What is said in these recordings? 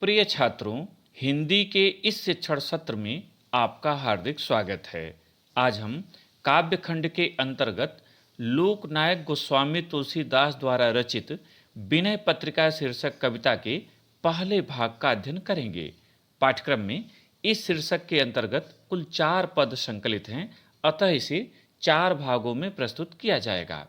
प्रिय छात्रों, हिंदी के इस शिक्षण सत्र में आपका हार्दिक स्वागत है। आज हम काव्य खंड के अंतर्गत लोकनायक गोस्वामी तुलसीदास द्वारा रचित विनय पत्रिका शीर्षक कविता के पहले भाग का अध्ययन करेंगे। पाठ्यक्रम में इस शीर्षक के अंतर्गत कुल 4 पद संकलित हैं, अतः इसे 4 भागों में प्रस्तुत किया जाएगा।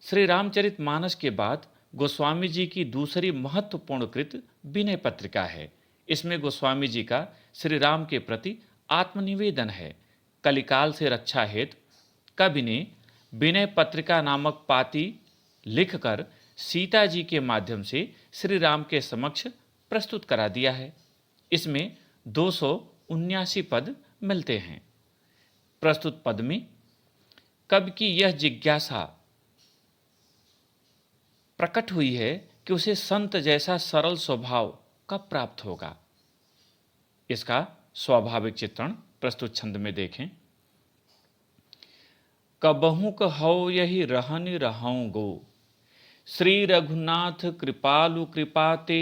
श्री रामचरितमानस के बाद गोस्वामी जी की दूसरी महत्वपूर्ण कृत विनय पत्रिका है। इसमें गोस्वामी जी का श्री राम के प्रति आत्मनिवेदन है। कलिकाल से रक्षा हेतु कवि ने विनय पत्रिका नामक पाती लिखकर सीता जी के माध्यम से श्री राम के समक्ष प्रस्तुत करा दिया है। इसमें 279 पद मिलते हैं। प्रस्तुत पद में कवि की यह जिज्ञासा प्रकट हुई है कि उसे संत जैसा सरल स्वभाव कब प्राप्त होगा। इसका स्वाभाविक चित्रण प्रस्तुत छंद में देखें। कबहु कहो यही रहनि रहऊं गो, श्री रघुनाथ कृपालु कृपाते,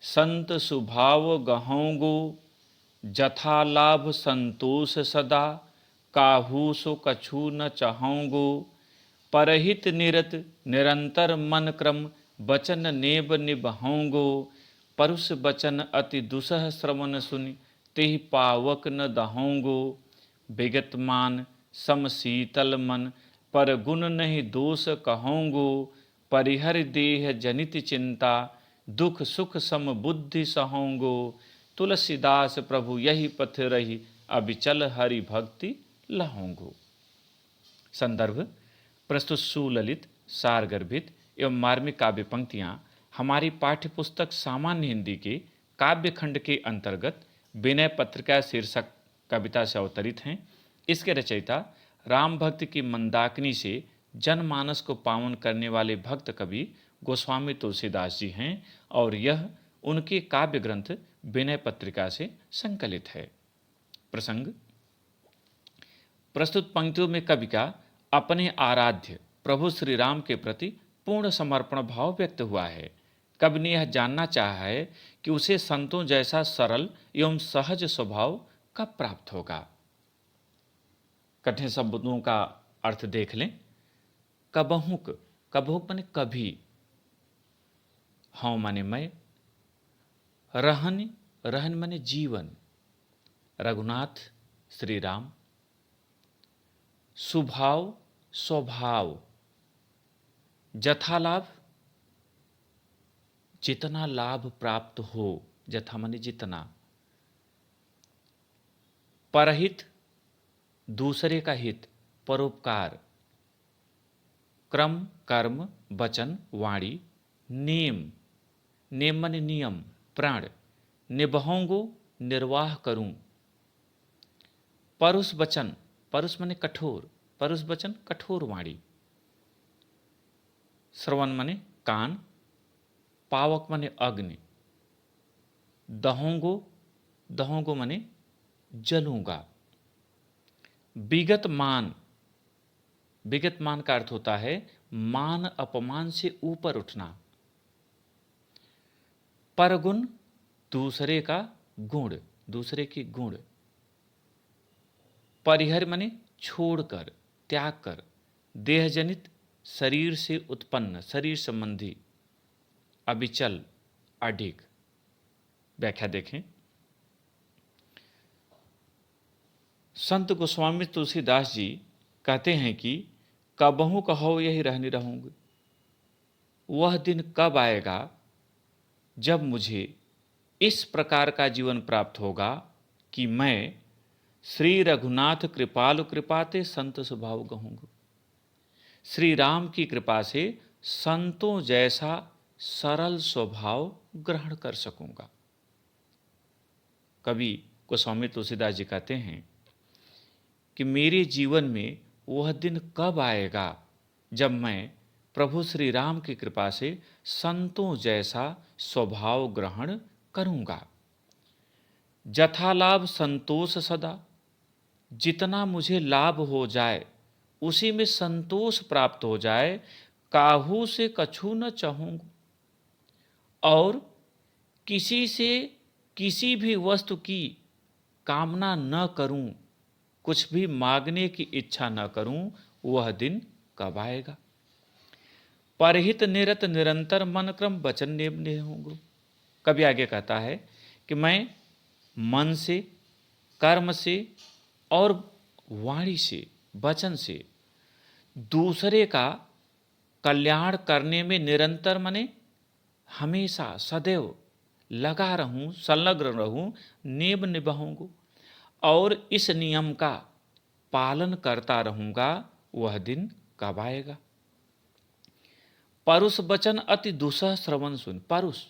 संत सुभाव गहऊं गो, जथा लाभ संतोष सदा, काहू सो कछु न चहऊं गो, परहित निरत निरंतर मन क्रम, बचन नेब निबहऊं गो, परुष बचन अति दुसह श्रवण सुनि, तेहि पावक न दहऊं गो, विगतमान सम शीतल मन, पर गुण नहीं दोष कहऊं गो, परिहर देह जनित चिंता, दुख सुख सम बुद्धि सहऊं गो, तुलसीदास प्रभु यही पथ रही, अविचल हरि भक्ति लहऊं गो। संदर्भ प्रस्तुत सुललित, सारगर्भित एवं मार्मिक काव्य पंक्तियां हमारी पाठ्य पुस्तक सामान्य हिंदी के काव्य खंड के अंतर्गत विनय पत्रिका शीर्षक कविता से अवतरित हैं। इसके रचयिता राम भक्त की मंदाकिनी से जनमानस को पावन करने वाले भक्त कवि गोस्वामी तुलसीदास जी हैं और यह उनके काव्य ग्रंथ विनय पत्रिका से संकलित है। प्रसंग: प्रस्तुत पंक्तियों में कवि का अपने आराध्य प्रभु श्री राम के प्रति पूर्ण समर्पण भाव व्यक्त हुआ है। कवि ने यह जानना चाहा है कि उसे संतों जैसा सरल एवं सहज स्वभाव कब प्राप्त होगा। कठिन शब्दों का अर्थ देख लें। कबहुक, कबहुक माने कभी, हाँ माने मैं, रहन, रहन माने जीवन, रघुनाथ श्री राम, सुभाव स्वभाव, जथा लाभ जितना लाभ प्राप्त हो, जथा माने जितना, परहित दूसरे का हित, परोपकार, क्रम कर्म वचन वाणी, नेम, नेम माने नियम प्राण, निभऊंगो निर्वाह करूं, परुष वचन, परुष माने कठोर, परुष वचन कठोर वाणी, श्रवण माने कान, पावक माने अग्नि, दहोंगो, दहोंगो माने जलूंगा, विगत मान, विगत मान का अर्थ होता है मान अपमान से ऊपर उठना, परगुण दूसरे का गुण, दूसरे की गुण, परिहर माने छोड़कर त्याग कर, देहजनित शरीर से उत्पन्न शरीर संबंधी, अविचल अडिग। व्याख्या देखें। संत गोस्वामी तुलसीदास जी कहते हैं कि कबहू कहो यही रहने रहूंगे, वह दिन कब आएगा जब मुझे इस प्रकार का जीवन प्राप्त होगा कि मैं श्री रघुनाथ कृपालु कृपाते संत स्वभाव कहूँगा, श्री राम की कृपा से संतों जैसा सरल स्वभाव ग्रहण कर सकूंगा। कवि गोस्वामी तुलसीदास जी कहते हैं कि मेरे जीवन में वह दिन कब आएगा जब मैं प्रभु श्री राम की कृपा से संतों जैसा स्वभाव ग्रहण करूंगा। जथा लाभ संतोष सदा, जितना मुझे लाभ हो जाए उसी में संतोष प्राप्त हो जाए, काहू से कछु न चाहूंगा, और किसी से किसी भी वस्तु की कामना न करूं, कुछ भी मांगने की इच्छा न करूं, वह दिन कब आएगा। परहित निरत निरंतर मन क्रम वचन नियम होंगे। कभी आगे कहता है कि मैं मन से, कर्म से और वाणी से, वचन से दूसरे का कल्याण करने में निरंतर मने हमेशा सदैव लगा रहूं, संलग्न रहूं, नेम निभाऊंगा और इस नियम का पालन करता रहूंगा। वह दिन कब आएगा। परुष वचन अति दुसह श्रवण सुन। परुष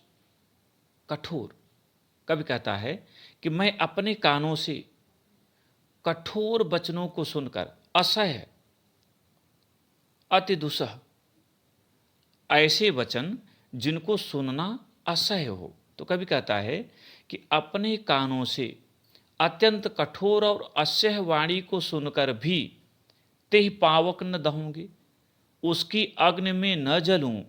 कठोर। कभी कहता है कि मैं अपने कानों से कठोर वचनों को सुनकर असह्य, अति दुसह, ऐसे वचन जिनको सुनना असह्य हो। तो कभी कहता है कि अपने कानों से अत्यंत कठोर और असह्य वाणी को सुनकर भी तेह पावक न दहूंगी, उसकी अग्नि में न जलूं,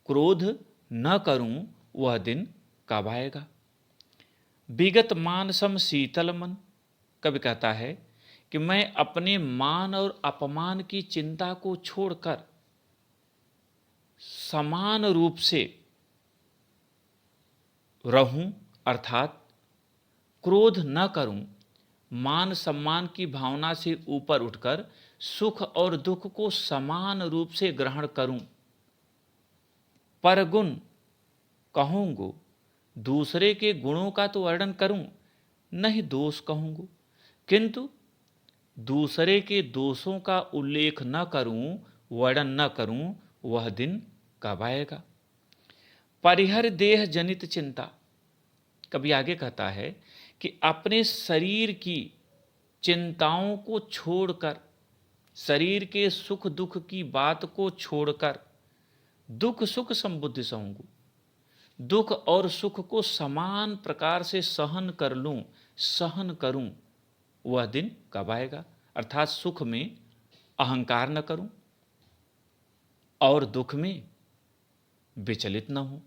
क्रोध न करूं, वह दिन कब आएगा। विगत मान सम शीतल मन। कभी कहता है कि मैं अपने मान और अपमान की चिंता को छोड़कर समान रूप से रहूं, अर्थात क्रोध न करूं, मान सम्मान की भावना से ऊपर उठकर सुख और दुख को समान रूप से ग्रहण करूं। परगुण कहूंगो, दूसरे के गुणों का तो वर्णन करूं, नहीं दोष कहूंगो, किंतु दूसरे के दोषों का उल्लेख न करूं, वर्णन न करूं, वह दिन कब आएगा। परिहर देह जनित चिंता। कभी आगे कहता है कि अपने शरीर की चिंताओं को छोड़कर, शरीर के सुख दुख की बात को छोड़कर दुख सुख संबुद्धि सहूंगू, दुख और सुख को समान प्रकार से सहन कर लूं, सहन करूं, वह दिन कब आएगा। अर्थात सुख में अहंकार न करूं और दुख में विचलित न हूं।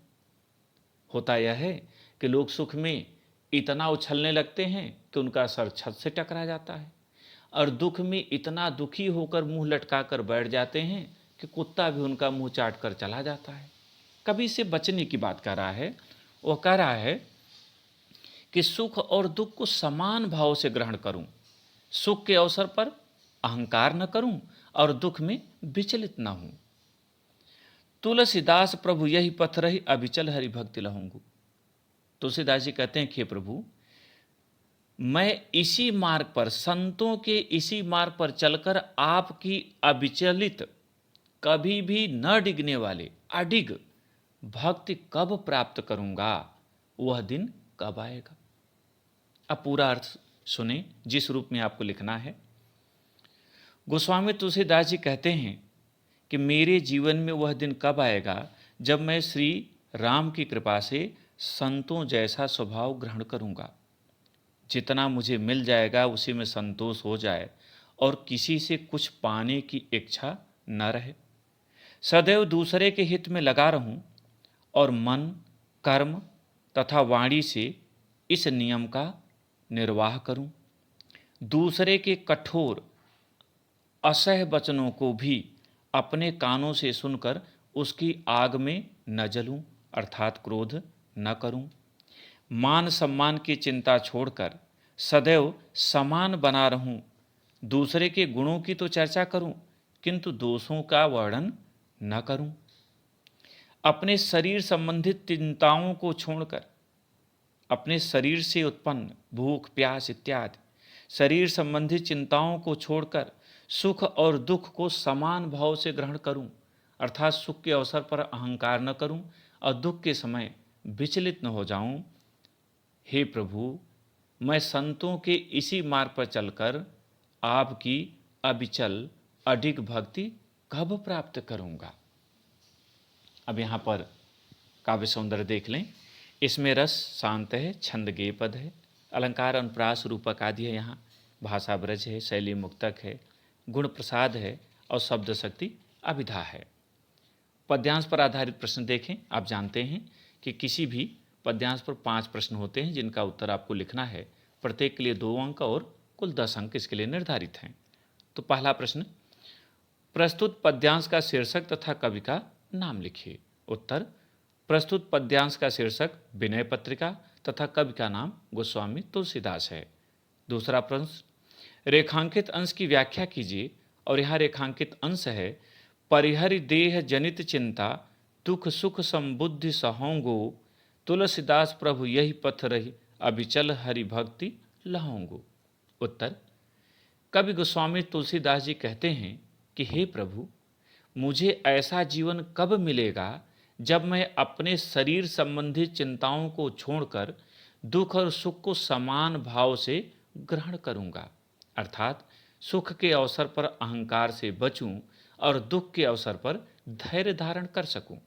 होता यह है कि लोग सुख में इतना उछलने लगते हैं कि उनका सर छत से टकरा जाता है, और दुख में इतना दुखी होकर मुंह लटकाकर बैठ जाते हैं कि कुत्ता भी उनका मुंह चाट कर चला जाता है। कभी से बचने की बात कर रहा है। वह कह रहा है कि सुख और दुख को समान भाव से ग्रहण करूं, सुख के अवसर पर अहंकार न करूं और दुख में विचलित न हूं। तुलसीदास प्रभु यही पथ रही, अभिचल हरि भक्ति लहूंगू। तुलसीदास जी कहते हैं कि प्रभु, मैं इसी मार्ग पर, संतों के इसी मार्ग पर चलकर आपकी अविचलित, कभी भी न डिगने वाले अडिग भक्ति कब प्राप्त करूंगा, वह दिन कब आएगा। अब पूरा अर्थ सुने जिस रूप में आपको लिखना है। गोस्वामी तुलसीदास जी कहते हैं कि मेरे जीवन में वह दिन कब आएगा जब मैं श्री राम की कृपा से संतों जैसा स्वभाव ग्रहण करूंगा, जितना मुझे मिल जाएगा उसी में संतोष हो जाए और किसी से कुछ पाने की इच्छा न रहे, सदैव दूसरे के हित में लगा रहूं और मन, कर्म तथा वाणी से इस नियम का निर्वाह करूं। दूसरे के कठोर असह्य वचनों को भी अपने कानों से सुनकर उसकी आग में न जलूं, अर्थात क्रोध न करूं। मान सम्मान की चिंता छोड़कर सदैव समान बना रहूं। दूसरे के गुणों की तो चर्चा करूं, किंतु दोषों का वर्णन न करूं। अपने शरीर संबंधित चिंताओं को छोड़कर, अपने शरीर से उत्पन्न भूख प्यास इत्यादि शरीर संबंधी चिंताओं को छोड़कर सुख और दुख को समान भाव से ग्रहण करूं, अर्थात सुख के अवसर पर अहंकार न करूं और दुख के समय विचलित न हो जाऊं। हे प्रभु, मैं संतों के इसी मार्ग पर चलकर आपकी अविचल अडिग भक्ति कब प्राप्त करूंगा। अब यहाँ पर काव्य सौंदर्य देख लें। इसमें रस शांत है, छंद गेय पद है, अलंकार अनुप्रास रूपक आदि है, यहाँ भाषा ब्रज है, शैली मुक्तक है, गुण प्रसाद है और शब्द शक्ति अभिधा है। पद्यांश पर आधारित प्रश्न देखें। आप जानते हैं कि किसी भी पद्यांश पर 5 प्रश्न होते हैं जिनका उत्तर आपको लिखना है। प्रत्येक के लिए 2 अंक और कुल 10 अंक इसके लिए निर्धारित हैं। तो पहला प्रश्न, प्रस्तुत पद्यांश का शीर्षक तथा कवि का नाम लिखिए। उत्तर, प्रस्तुत पद्यांश का शीर्षक विनय पत्रिका तथा कवि का नाम गोस्वामी तुलसीदास है। दूसरा प्रश्न, रेखांकित अंश की व्याख्या कीजिए और यहाँ रेखांकित अंश है, परिहरि देह जनित चिंता दुख सुख संबुद्धि सहोंगो तुलसीदास प्रभु यही पथ रही अभिचल हरि भक्ति लहोंगो। उत्तर, कवि गोस्वामी तुलसीदास जी कहते हैं कि हे प्रभु, मुझे ऐसा जीवन कब मिलेगा जब मैं अपने शरीर संबंधी चिंताओं को छोड़कर दुख और सुख को समान भाव से ग्रहण करूंगा, अर्थात सुख के अवसर पर अहंकार से बचूं और दुख के अवसर पर धैर्य धारण कर सकूं।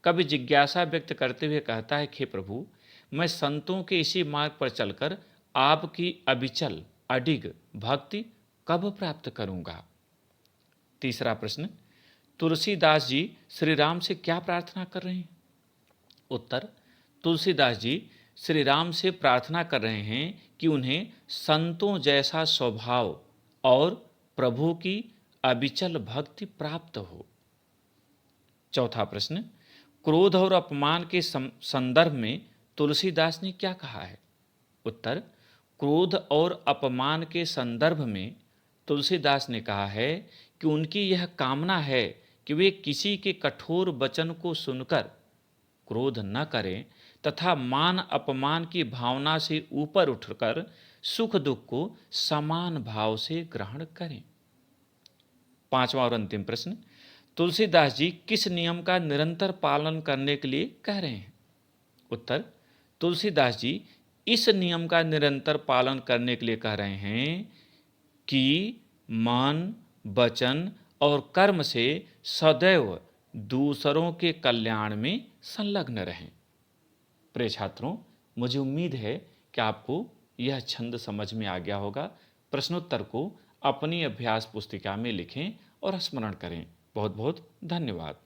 कवि जिज्ञासा व्यक्त करते हुए कहता है कि प्रभु, मैं संतों के इसी मार्ग पर चलकर आपकी अविचल अडिग भक्ति कब प्राप्त करूंगा। तीसरा प्रश्न, तुलसीदास जी श्री राम से क्या प्रार्थना कर रहे हैं। उत्तर, तुलसीदास जी श्री राम से प्रार्थना कर रहे हैं कि उन्हें संतों जैसा स्वभाव और प्रभु की अविचल भक्ति प्राप्त हो। चौथा प्रश्न, क्रोध और अपमान के संदर्भ में तुलसीदास ने क्या कहा है। उत्तर, क्रोध और अपमान के संदर्भ में तुलसीदास ने कहा है कि उनकी यह कामना है कि वे किसी के कठोर वचन को सुनकर क्रोध न करें तथा मान अपमान की भावना से ऊपर उठकर सुख दुख को समान भाव से ग्रहण करें। पांचवा और अंतिम प्रश्न, तुलसीदास जी किस नियम का निरंतर पालन करने के लिए कह रहे हैं। उत्तर, तुलसीदास जी इस नियम का निरंतर पालन करने के लिए कह रहे हैं कि मन, वचन और कर्म से सदैव दूसरों के कल्याण में संलग्न रहें। प्रिय छात्रों, मुझे उम्मीद है कि आपको यह छंद समझ में आ गया होगा। प्रश्नोत्तर को अपनी अभ्यास पुस्तिका में लिखें और स्मरण करें। बहुत बहुत धन्यवाद।